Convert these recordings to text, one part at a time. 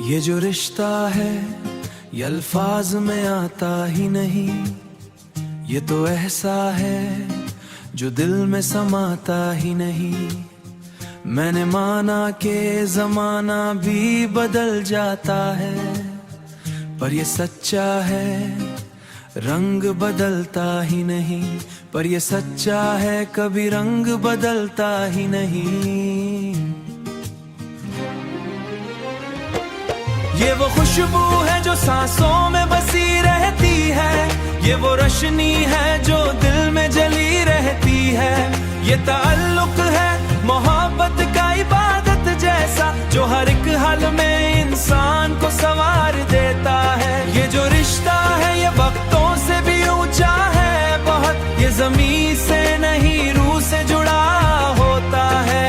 ये जो रिश्ता है ये अल्फाज में आता ही नहीं, ये तो ऐसा है जो दिल में समाता ही नहीं। मैंने माना कि जमाना भी बदल जाता है, पर ये सच्चा है रंग बदलता ही नहीं। पर ये सच्चा है कभी रंग बदलता ही नहीं। ये वो खुशबू है जो सांसों में बसी रहती है, ये वो रोशनी है जो दिल में जली रहती है। ये ताल्लुक है मोहब्बत का इबादत जैसा, जो हर एक हाल में इंसान को संवार देता है। ये जो रिश्ता है ये वक्तों से भी ऊंचा है बहुत, ये ज़मीन से नहीं रूह से जुड़ा होता है।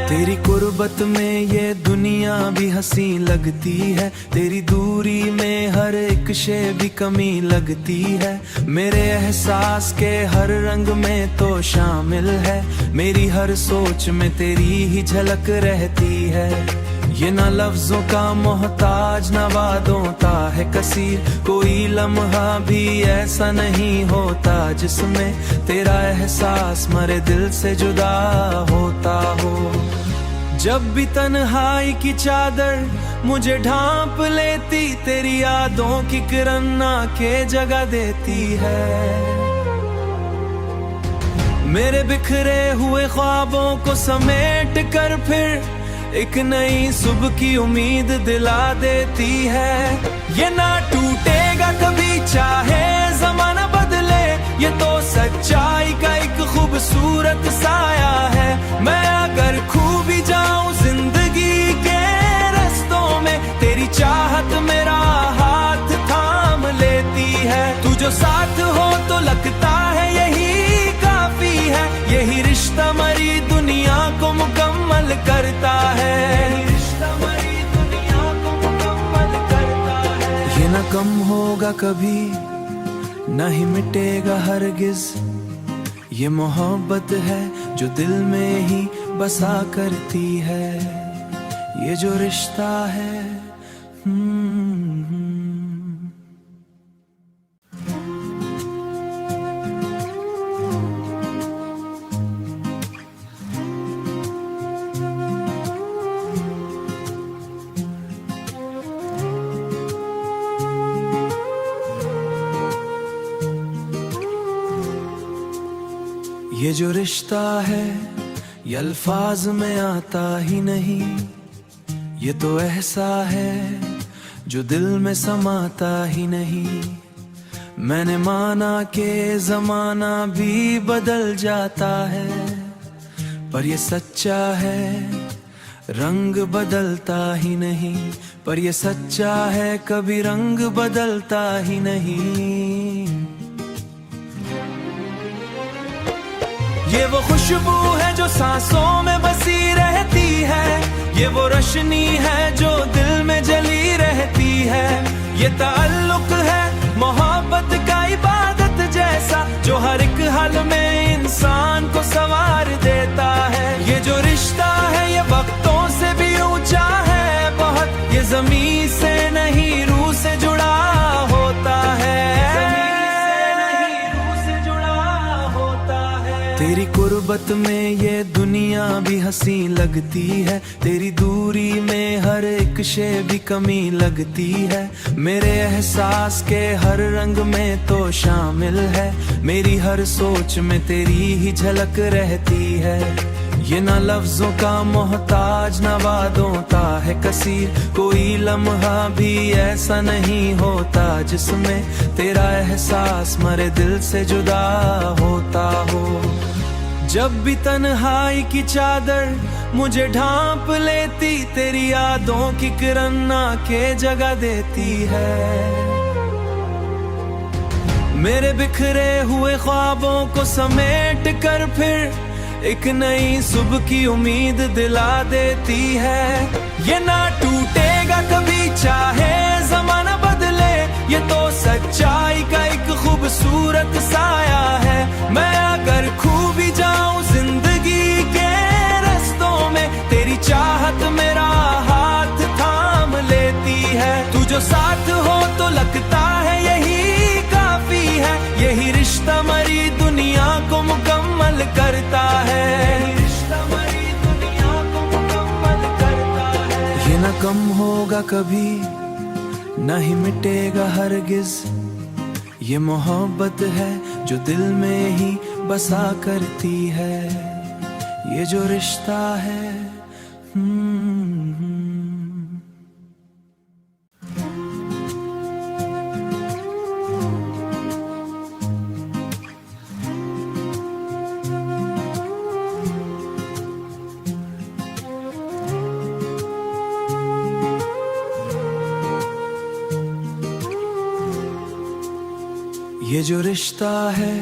तेरी कुर्बत में ये दुनिया भी हंसी लगती है, तेरी दूरी में हर एक शे भी कमी लगती है। मेरे एहसास के हर रंग में तो शामिल है, मेरी हर सोच में तेरी ही झलक रहती है। ये ना लफ्जों का मोहताज ना वादों का है कसीर, कोई लम्हा भी ऐसा नहीं होता जिसमें तेरा एहसास मरे दिल से जुदा होता हो। जब भी तन्हाई की चादर मुझे ढांप लेती, तेरी यादों की किरण आके जगह देती है। मेरे बिखरे हुए ख्वाबों को समेट कर फिर एक नई सुबह की उम्मीद दिला देती है। ये ना टूटेगा कभी चाहे जमाना बदले, ये तो सच्चाई का एक खूबसूरत साया है। मैं अगर खो भी जाऊं जिंदगी के रास्तों में, तेरी चाहत मेरा हाथ थाम लेती है। तू जो साथ हो तो लगता है यही काफी है, यही रिश्ता मरी दुनिया को मुकम्मल करता है। रिश्ता मरी दुनिया को मुकम्मल करता है। ये न कम होगा कभी न ही मिटेगा हरगिज, ये मोहब्बत है जो दिल में ही बसा करती है। ये जो रिश्ता है ये जो रिश्ता है ये अल्फाज में आता ही नहीं, ये तो ऐसा है जो दिल में समाता ही नहीं। मैंने माना कि जमाना भी बदल जाता है, पर ये सच्चा है रंग बदलता ही नहीं। पर ये सच्चा है कभी रंग बदलता ही नहीं। ये वो खुशबू है जो सांसों में बसी रहती है, ये वो रोशनी है जो दिल में जली रहती है। ये ताल्लुक है मोहब्बत का इबादत जैसा, जो हर एक हाल में इंसान को संवार देता है। ये जो रिश्ता है ये वक्तों से भी ऊंचा है बहुत, ये ज़मीन से नहीं रूह से जुड़ा होता है। तेरी कुर्बत में ये दुनिया भी हंसी लगती है, तेरी दूरी में हर एक शे भी कमी लगती है। मेरे एहसास के हर रंग में तो शामिल है, मेरी हर सोच में तेरी ही झलक रहती है। ये ना लफ्जों का मोहताज ना वादों का है कसीर, कोई लम्हा भी ऐसा नहीं होता जिसमें तेरा एहसास मरे दिल से जुदा होता हो। जब भी तन्हाई की चादर मुझे ढांप लेती, तेरी यादों की किरण आके जगह देती है। मेरे बिखरे हुए ख्वाबों को समेट कर फिर एक नई सुबह की उम्मीद दिला देती है। ये ना टूटेगा कभी चाहे जमाना बदले, ये तो सच्चाई का एक खूबसूरत साया है। मैं अगर खो भी जाऊं जिंदगी के रास्तों में, कम होगा कभी, न ही मिटेगा हरगिज। ये मोहब्बत है जो दिल में ही बसा करती है, ये जो रिश्ता है। ये जो रिश्ता है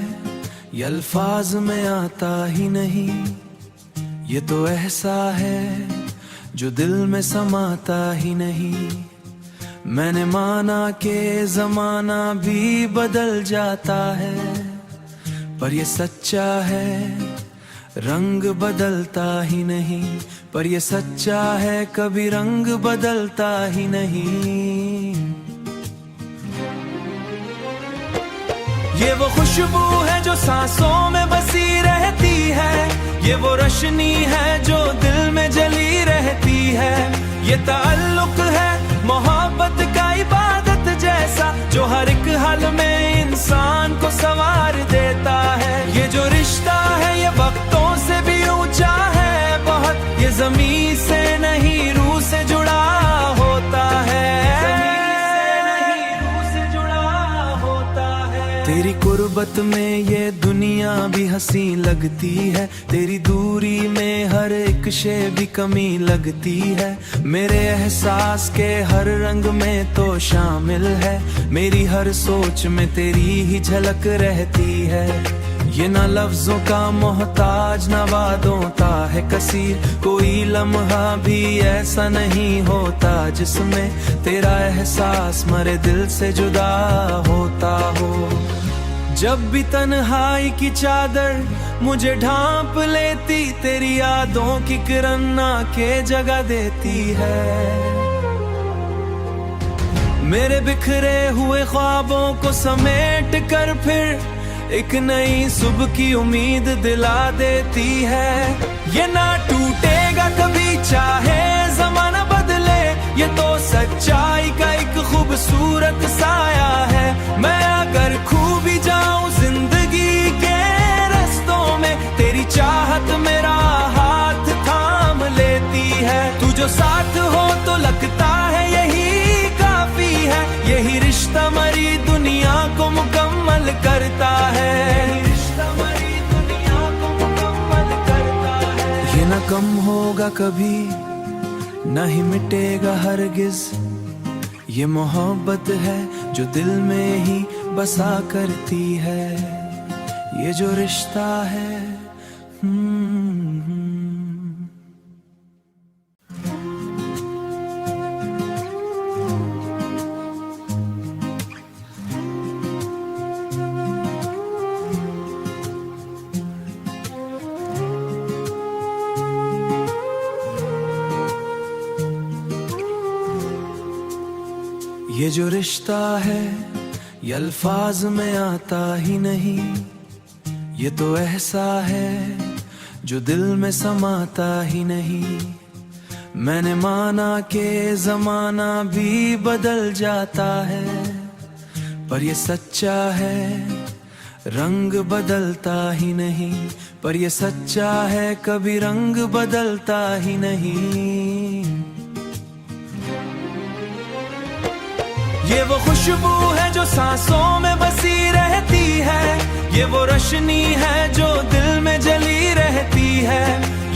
ये अल्फाज में आता ही नहीं, ये तो ऐसा है जो दिल में समाता ही नहीं। मैंने माना कि जमाना भी बदल जाता है, पर ये सच्चा है रंग बदलता ही नहीं। पर ये सच्चा है कभी रंग बदलता ही नहीं। ये वो खुशबू है जो सांसों में बसी रहती है, ये वो रोशनी है जो दिल में जली रहती है। ये ताल्लुक है मोहब्बत का इबादत जैसा, जो हर एक हाल में इंसान को संवार देता है। ये जो रिश्ता है ये वक्तों से भी ऊंचा है बहुत, ये ज़मीन से नहीं रूह से जुड़ा होता है। तेरी कुर्बत में ये दुनिया भी हंसी लगती है, तेरी दूरी में हर एक शे भी कमी लगती है। मेरे एहसास के हर रंग में तो शामिल है, मेरी हर सोच में तेरी ही झलक रहती है। ये ना लफ्जों का मोहताज ना वादों का है कसीर, कोई लम्हा भी ऐसा नहीं होता जिसमें तेरा एहसास मरे दिल से जुदा होता हो। जब भी तन्हाई की चादर मुझे ढांप लेती, तेरी यादों की किरण आके जगह देती है। मेरे बिखरे हुए ख्वाबों को समेट कर फिर एक नई सुबह की उम्मीद दिला देती है। ये ना टूटेगा कभी चाहे जमाना बदले, ये तो सच्चाई का एक खूबसूरत साया है। मैं अगर खो भी जाऊं जिंदगी के रस्तों में, तेरी चाहत मेरा हाथ थाम लेती है। तू जो साथ हो तो लगता है यही काफी है, यही रिश्ता मरी दुनिया को मुकम्मल करता है। रिश्ता मरी दुनिया को मुकम्मल करता है। ये ना कम होगा कभी, न ही मिटेगा हरगिज। ये मोहब्बत है जो दिल में ही बसा करती है, ये जो रिश्ता है। ये जो रिश्ता है ये अल्फाज में आता ही नहीं, ये तो ऐसा है जो दिल में समाता ही नहीं। मैंने माना कि जमाना भी बदल जाता है, पर ये सच्चा है रंग बदलता ही नहीं। पर ये सच्चा है कभी रंग बदलता ही नहीं। ये वो खुशबू है जो सांसों में बसी रहती है, ये वो रोशनी है जो दिल में जली रहती है।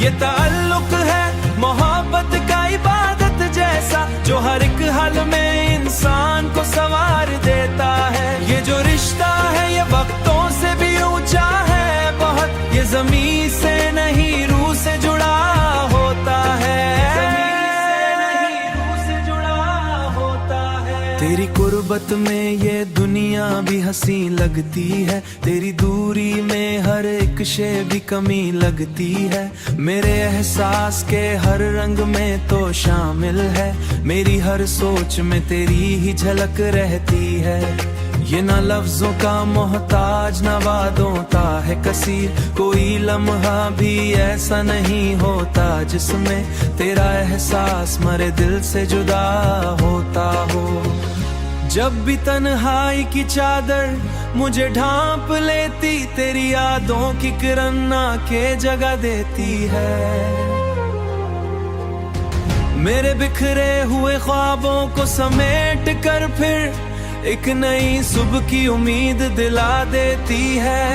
ये ताल्लुक है मोहब्बत का इबादत जैसा, जो हर एक हाल में इंसान को संवार देता है। ये जो रिश्ता है ये वक्तों से भी ऊंचा है बहुत, ये ज़मीन से नहीं रूह से जुड़ा होता है। तेरी कुर्बत में ये दुनिया भी हंसी लगती है, तेरी दूरी में हर एक शे भी कमी लगती है। मेरे एहसास के हर रंग में तो शामिल है, मेरी हर सोच में तेरी ही झलक रहती है। ये ना लफ्जों का मोहताज ना वादों का है कसीर। कोई लम्हा भी ऐसा नहीं होता जिसमें तेरा एहसास मरे दिल से जुदा होता हो। जब भी तन्हाई की चादर मुझे ढांप लेती, तेरी यादों की किरण आके जगह देती है। मेरे बिखरे हुए ख्वाबों को समेट कर फिर एक नई सुबह की उम्मीद दिला देती है।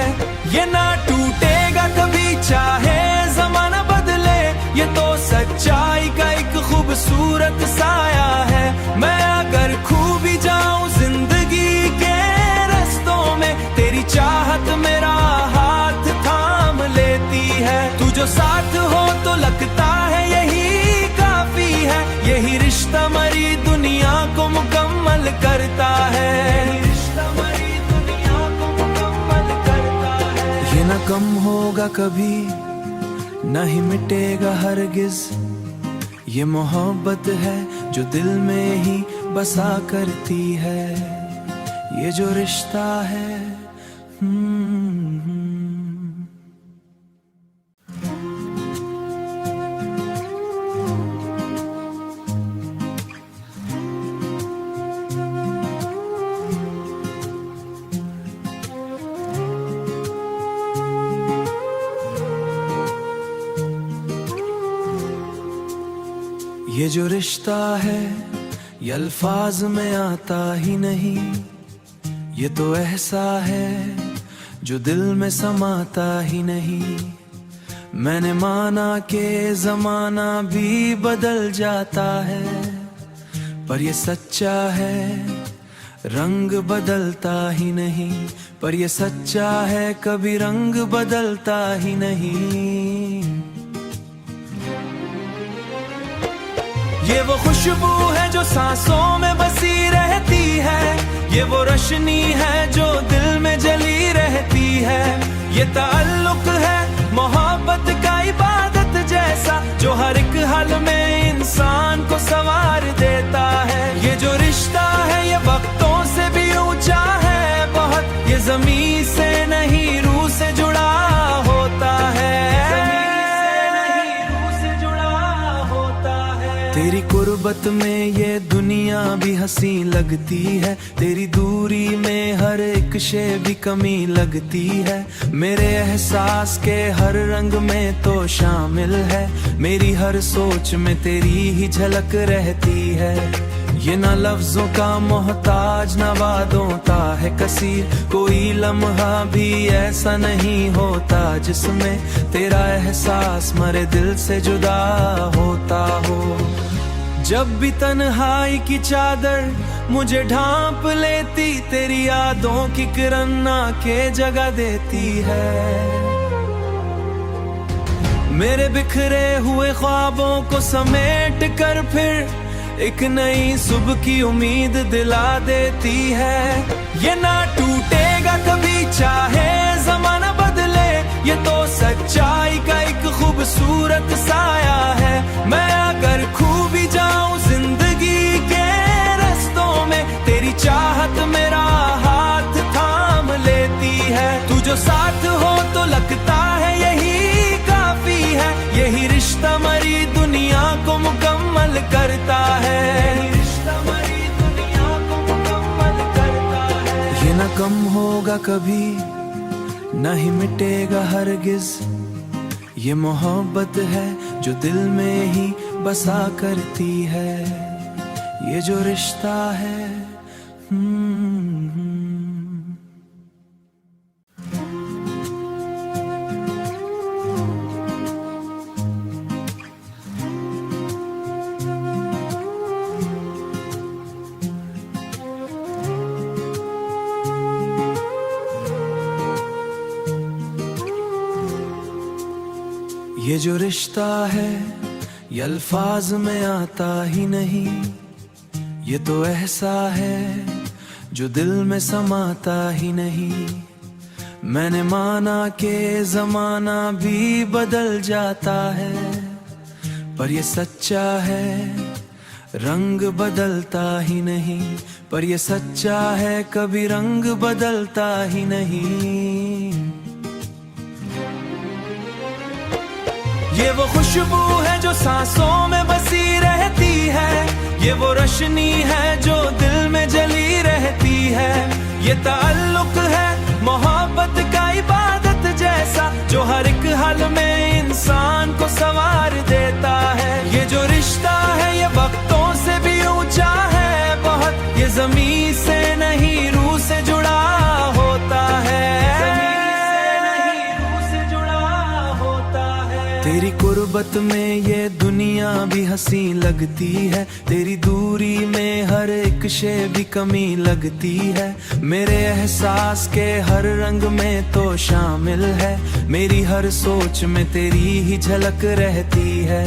ये ना टूटेगा कभी चाहे जमाना बदले, ये तो सच्चाई का एक खूबसूरत साया है। मैं अगर खो भी जाऊं जिंदगी के रस्तों में, तेरी चाहत मेरा हाथ थाम लेती है। तू जो साथ हो तो लगता है यही काफी है। यही रिश्ता मरी दुनिया को मुकम्मल करता है। रिश्ता मरी दुनिया को मुकम्मल करता है। ये ना कम होगा कभी ना ही मिटेगा हरगिज, ये मोहब्बत है जो दिल में ही बसा करती है। ये जो रिश्ता है ये जो रिश्ता है ये अल्फाज में आता ही नहीं, ये तो ऐसा है जो दिल में समाता ही नहीं। मैंने माना कि जमाना भी बदल जाता है, पर ये सच्चा है रंग बदलता ही नहीं। पर ये सच्चा है कभी रंग बदलता ही नहीं। ये वो खुशबू है जो सांसों में बसी रहती है, ये वो रोशनी है जो दिल में जली रहती है। ये ताल्लुक है मोहब्बत का इबादत जैसा, जो हर एक हाल में इंसान को संवार देता है। ये जो रिश्ता है ये वक्तों से भी ऊंचा है बहुत, ये जमीन से नहीं रूह से जुड़ा होता है। तेरी कुर्बत में ये दुनिया भी हंसी लगती है, तेरी दूरी में हर एक शे भी कमी लगती है। मेरे एहसास के हर रंग में तो शामिल है, मेरी हर सोच में तेरी ही झलक रहती है। ये ना लफ्जों का मोहताज ना वादों का है कसीर। कोई लम्हा भी ऐसा नहीं होता जिसमें तेरा एहसास मरे दिल से जुदा होता हो। जब भी तन्हाई की चादर मुझे ढांप लेती, तेरी यादों की किरण आके जगह देती है। मेरे बिखरे हुए ख्वाबों को समेट कर फिर एक नई सुबह की उम्मीद दिला देती है। ये ना टूटेगा कभी चाहे जमाना बदले, ये तो सच्चाई का एक खूबसूरत साया है। मैं अगर खो भी जाऊं जिंदगी के रस्तों में, तेरी चाहत मेरा हाथ थाम लेती है। तू जो साथ हो तो लगता है यही काफी है। यही रिश्ता मरी दुनिया को मुकम्मल करता है। रिश्ता मरी दुनिया को मुकम्मल करता है। ये ना कम होगा कभी ना ही मिटेगा हरगिज, ये मोहब्बत है जो दिल में ही बसा करती है। ये जो रिश्ता है ये जो रिश्ता है ये अल्फाज में आता ही नहीं, ये तो ऐसा है जो दिल में समाता ही नहीं। मैंने माना कि जमाना भी बदल जाता है, पर ये सच्चा है रंग बदलता ही नहीं, पर ये सच्चा है कभी रंग बदलता ही नहीं। ये वो खुशबू है जो सांसों में बसी रहती है, ये वो रोशनी है जो दिल में जली रहती है। ये ताल्लुक है मोहब्बत का इबादत जैसा, जो हर एक हाल में इंसान को संवार देता है। ये जो रिश्ता है ये वक्तों से भी ऊंचा है बहुत, ये ज़मीन से नहीं रूह से जुड़ा होता है। तेरी कुर्बत में ये दुनिया भी हंसी लगती है, तेरी दूरी में हर एक शे भी कमी लगती है। मेरे एहसास के हर रंग में तो शामिल है, मेरी हर सोच में तेरी ही झलक रहती है।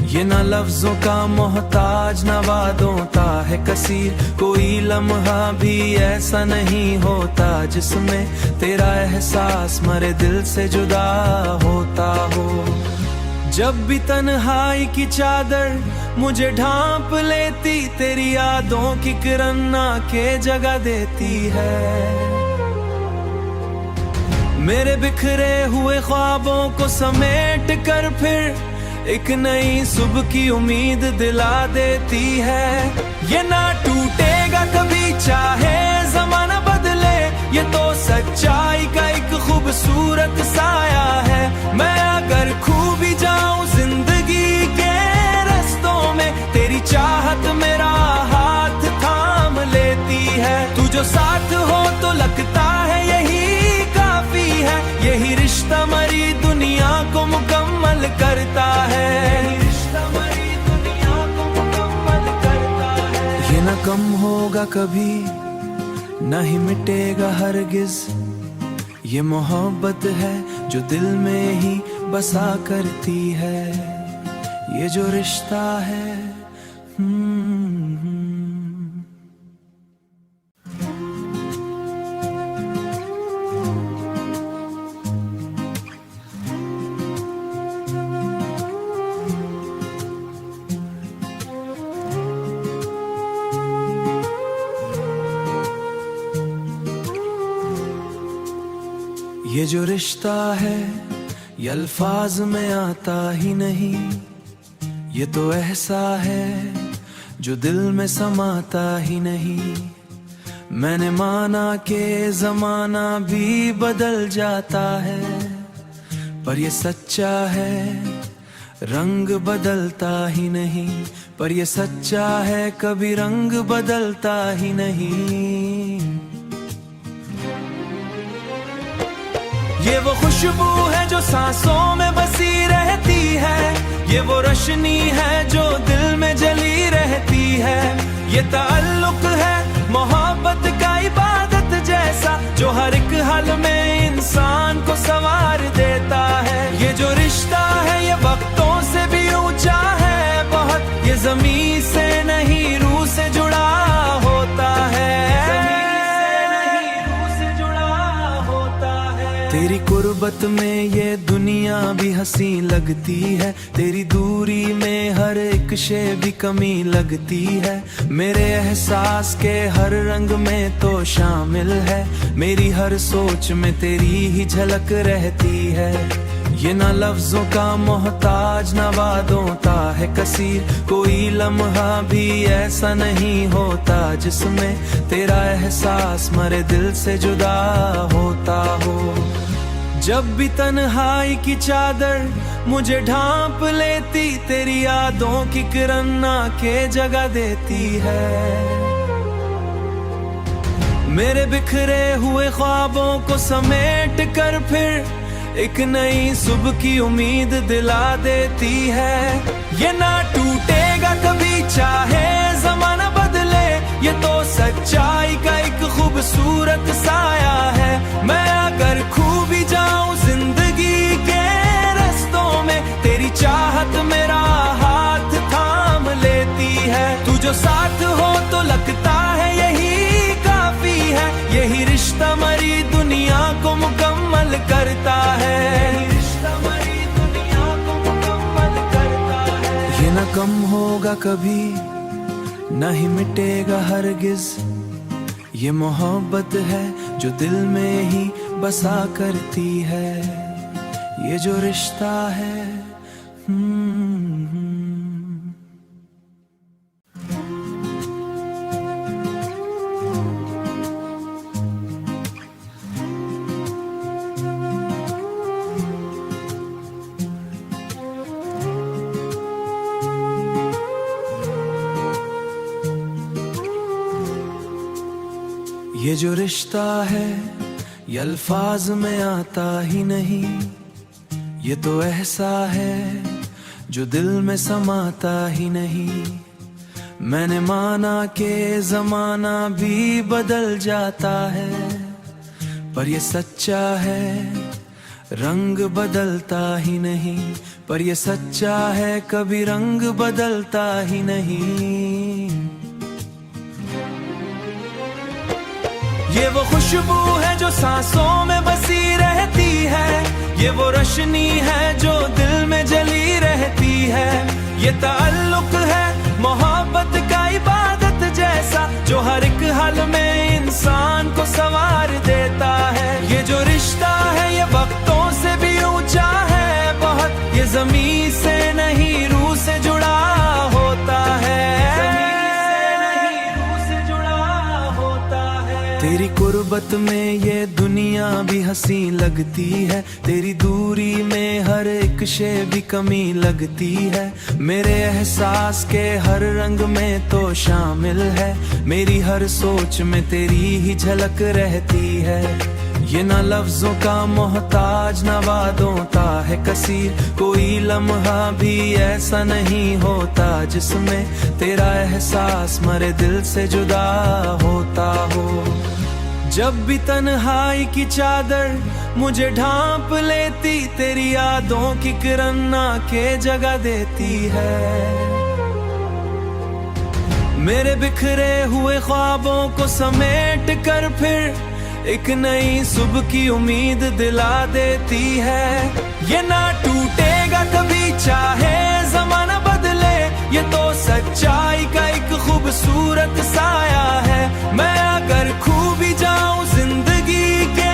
ये ना लफ्जों का मोहताज ना वादों का है कसीर, कोई लम्हा भी ऐसा नहीं होता जिसमें तेरा एहसास मरे दिल से जुदा होता हो। जब भी तन्हाई की चादर मुझे ढांप लेती, तेरी यादों की किरण आके जगह देती है। मेरे बिखरे हुए ख्वाबों को समेट कर फिर एक नई सुबह की उम्मीद दिला देती है। ये ना टूटेगा कभी चाहे जमाना बदले, ये तो सच्चाई का एक खूबसूरत साया है। मैं अगर खो भी जाऊं जिंदगी के रस्तों में, तेरी चाहत मेरा हाथ थाम लेती है। तू जो साथ हो तो लगता है यही काफी है, यही रिश्ता मरी दुनिया को मुकम्मल करता है। रिश्ता मरी दुनिया को मुकम्मल करता है। ये न कम होगा कभी न ही मिटेगा हरगिज, ये मोहब्बत है जो दिल में ही बसा करती है। ये जो रिश्ता है ये जो रिश्ता है ये अल्फाज में आता ही नहीं, ये तो ऐसा है जो दिल में समाता ही नहीं। मैंने माना कि जमाना भी बदल जाता है, पर ये सच्चा है रंग बदलता ही नहीं, पर ये सच्चा है कभी रंग बदलता ही नहीं। ये वो खुशबू है जो सांसों में बसी रहती है, ये वो रोशनी है जो दिल में जली रहती है। ये ताल्लुक है मोहब्बत का इबादत जैसा, जो हर एक हाल में इंसान को संवार देता है। ये जो रिश्ता है ये वक्तों से भी ऊंचा है बहुत, ये ज़मीन से नहीं रूह से जुड़ा होता है। तेरी कुर्बत में ये दुनिया भी हंसी लगती है, तेरी दूरी में हर एक शे भी कमी लगती है। मेरे एहसास के हर रंग में तो शामिल है, मेरी हर सोच में तेरी ही झलक रहती है। ये ना लफ्जों का मोहताज ना वादों का है कसीर, कोई लम्हा भी ऐसा नहीं होता जिसमें तेरा एहसास मरे दिल से जुदा होता हो। जब भी तन्हाई की चादर मुझे ढांप लेती, तेरी यादों की किरण आके जगह देती है। मेरे बिखरे हुए ख्वाबों को समेट कर फिर एक नई सुबह की उम्मीद दिला देती है। ये ना टूटेगा कभी चाहे जमाना बदले, ये तो सच्चाई का एक खूबसूरत साया है। मैं अगर खो भी जाऊं जिंदगी के रस्तों में, तेरी चाहत मेरा हाथ थाम लेती है। तू जो साथ हो तो लगता है यही काफी है, यही रिश्ता मरी दुनिया को मुकम्मल करता है। रिश्ता मरी दुनिया को मुकम्मल करता है। ये न कम होगा कभी न ही मिटेगा हरगिज। ये मोहब्बत है जो दिल में ही बसा करती है, ये जो रिश्ता है। ये जो रिश्ता है ये अल्फाज में आता ही नहीं, ये तो ऐसा है जो दिल में समाता ही नहीं। मैंने माना कि जमाना भी बदल जाता है, पर ये सच्चा है रंग बदलता ही नहीं। पर ये सच्चा है कभी रंग बदलता ही नहीं। ये वो खुशबू है जो सांसों में बसी रहती है, ये वो रोशनी है जो दिल में जली रहती है। ये ताल्लुक है मोहब्बत का इबादत जैसा, जो हर एक हाल में इंसान को संवार देता है। ये जो रिश्ता है ये वक्तों से भी ऊंचा है बहुत, ये जमीन से नहीं रूह से जुड़ा होता है। तेरी कुर्बत में ये दुनिया भी हंसी लगती है, तेरी दूरी में हर एक शे भी कमी लगती है। मेरे एहसास के हर रंग में तो शामिल है, मेरी हर सोच में तेरी ही झलक रहती है। ये ना लफ्जों का मोहताज ना वादों का है कसीर, कोई लम्हा भी ऐसा नहीं होता जिसमें तेरा एहसास मरे दिल से जुदा होता हो। जब भी तन्हाई की चादर मुझे ढांप लेती, तेरी यादों की किरण आके जगह देती है। मेरे बिखरे हुए ख्वाबों को समेट कर फिर एक नई सुबह की उम्मीद दिला देती है। ये ना टूटेगा कभी चाहे जमाना बदले, ये तो सच्चाई का एक खूबसूरत साया है। मैं अगर खो भी जाऊं जिंदगी के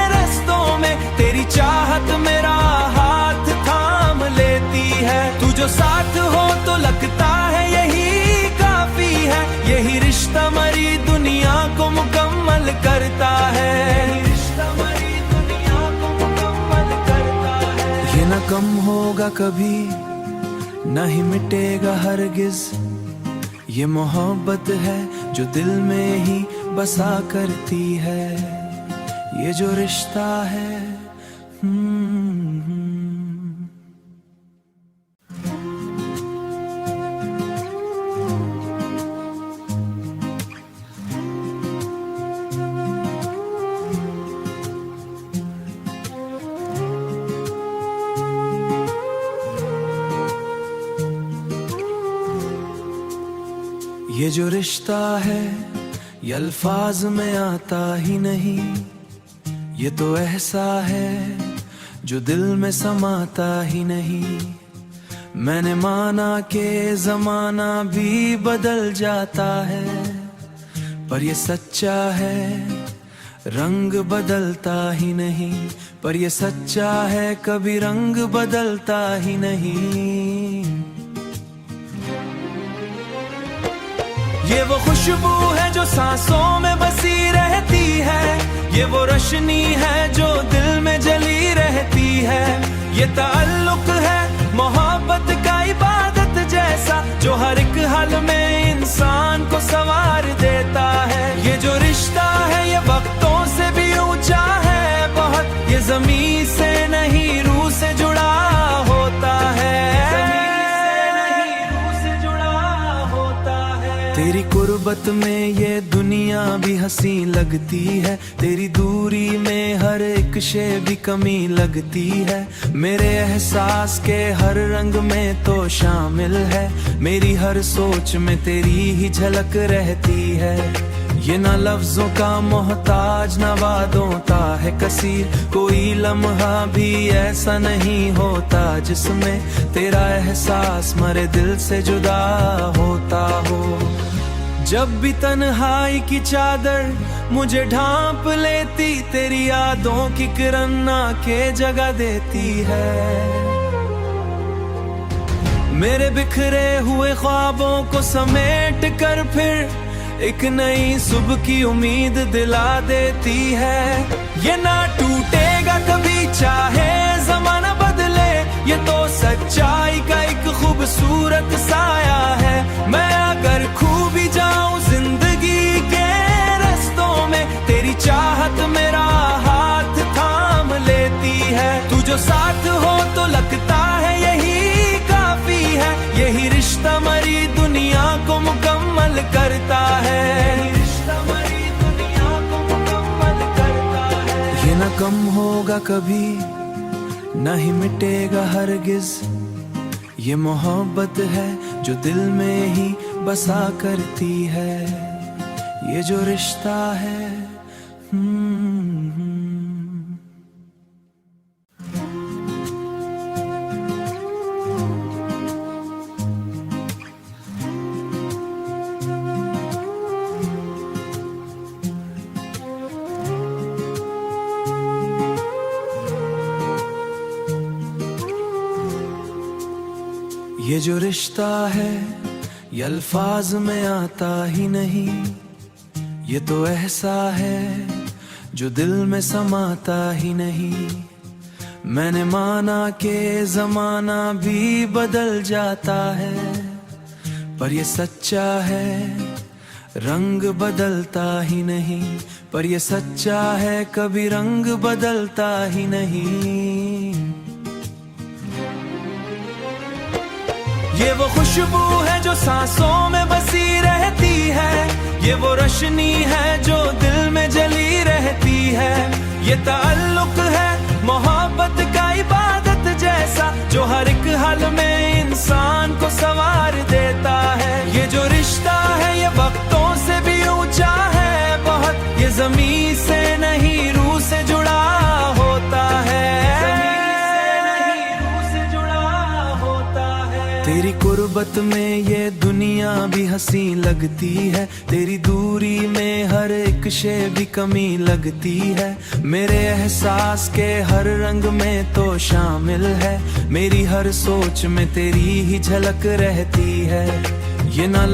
रस्तों में, तेरी चाहत मेरा हाथ थाम लेती है। तू जो साथ हो तो लगता है यही काफी है, यही रिश्ता मरी दुनिया को मुकम्मल करता है। रिश्ता मरी दुनिया को मुकम्मल करता है। ये न कम होगा कभी न ही मिटेगा हरगिज, ये मोहब्बत है जो दिल में ही बसा करती है, ये जो रिश्ता है। ये जो रिश्ता है ये अल्फाज में आता ही नहीं, ये तो ऐसा है जो दिल में समाता ही नहीं। मैंने माना कि जमाना भी बदल जाता है, पर ये सच्चा है रंग बदलता ही नहीं। पर ये सच्चा है कभी रंग बदलता ही नहीं। ये वो खुशबू है जो सांसों में बसी रहती है, ये वो रोशनी है जो दिल में जली रहती है। ये ताल्लुक है मोहब्बत का इबादत जैसा, जो हर एक हाल में इंसान को संवार देता है। ये जो रिश्ता है ये वक्तों से भी ऊंचा है बहुत, ये जमीन से नहीं रूह से जुड़ा होता है। तेरी कुर्बत में ये दुनिया भी हंसी लगती है, तेरी दूरी में हर एक शे भी कमी लगती है। मेरे एहसास के हर रंग में तो शामिल है, मेरी हर सोच में तेरी ही झलक रहती है। ये ना लफ्जों का मोहताज ना वादों का है कसीर, कोई लम्हा भी ऐसा नहीं होता जिसमें तेरा एहसास मरे दिल से जुदा होता हो। जब भी तन्हाई की चादर मुझे ढांप लेती, तेरी यादों की किरण आके जगा देती है। मेरे बिखरे हुए ख्वाबों को समेट कर फिर एक नई सुबह की उम्मीद दिला देती है। ये ना टूटेगा कभी चाहे जमाना बदले, ये तो सच्चाई का एक खूबसूरत साया है। मैं अगर खो भी जाऊं जिंदगी के रस्तों में, तेरी चाहत मेरा हाथ थाम लेती है। तू जो साथ हो तो लगता है यही काफी है, यही रिश्ता मरी दुनिया को मुकम्मल करता है। रिश्ता मरी दुनिया को मुकम्मल करता है। ये ना कम होगा कभी, ना ही मिटेगा हरगिज, ये मोहब्बत है जो दिल में ही बसा करती है। ये जो रिश्ता है ये जो रिश्ता है ये अल्फाज में आता ही नहीं, ये तो ऐसा है जो दिल में समाता ही नहीं। मैंने माना कि जमाना भी बदल जाता है, पर ये सच्चा है रंग बदलता ही नहीं। पर ये सच्चा है कभी रंग बदलता ही नहीं। ये वो खुशबू है जो सांसों में बसी रहती है, ये वो रोशनी है जो दिल में जली रहती है। ये ताल्लुक है मोहब्बत का इबादत जैसा, जो हर एक हाल में इंसान को संवार देता है। ये जो रिश्ता है ये वक्तों से भी ऊंचा है बहुत, ये ज़मीन से नहीं रूह से जुड़ा होता है। तेरी कुर्बत में ये दुनिया भी हंसी लगती है, तेरी दूरी में हर एक शे भी कमी लगती है। मेरे एहसास के हर रंग में तो शामिल है, मेरी हर सोच में तेरी ही झलक रहती है। ये ना